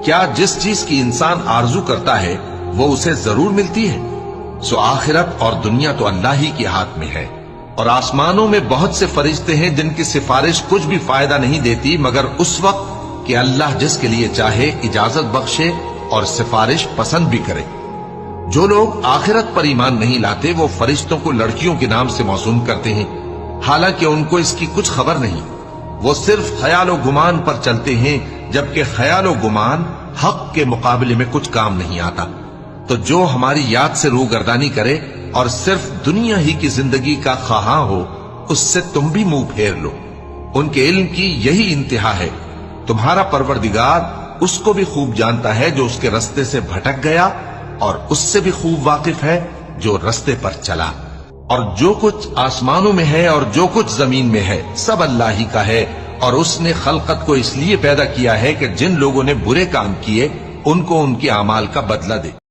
کیا جس چیز کی انسان آرزو کرتا ہے وہ اسے ضرور ملتی ہے؟ سو آخرت اور دنیا تو اللہ ہی کے ہاتھ میں ہے، اور آسمانوں میں بہت سے فرشتے ہیں جن کی سفارش کچھ بھی فائدہ نہیں دیتی مگر اس وقت کہ اللہ جس کے لیے چاہے اجازت بخشے اور سفارش پسند بھی کرے۔ جو لوگ آخرت پر ایمان نہیں لاتے وہ فرشتوں کو لڑکیوں کے نام سے موسوم کرتے ہیں، حالانکہ ان کو اس کی کچھ خبر نہیں۔ وہ صرف خیال و گمان پر چلتے ہیں، جبکہ خیال و گمان حق کے مقابلے میں کچھ کام نہیں آتا۔ تو جو ہماری یاد سے روگردانی کرے اور صرف دنیا ہی کی زندگی کا خواہاں ہو، اس سے تم بھی منہ پھیر لو۔ ان کے علم کی یہی انتہا ہے۔ تمہارا پروردگار اس کو بھی خوب جانتا ہے جو اس کے رستے سے بھٹک گیا، اور اس سے بھی خوب واقف ہے جو رستے پر چلا۔ اور جو کچھ آسمانوں میں ہے اور جو کچھ زمین میں ہے سب اللہ ہی کا ہے، اور اس نے خلقت کو اس لیے پیدا کیا ہے کہ جن لوگوں نے برے کام کیے ان کو ان کے اعمال کا بدلہ دے۔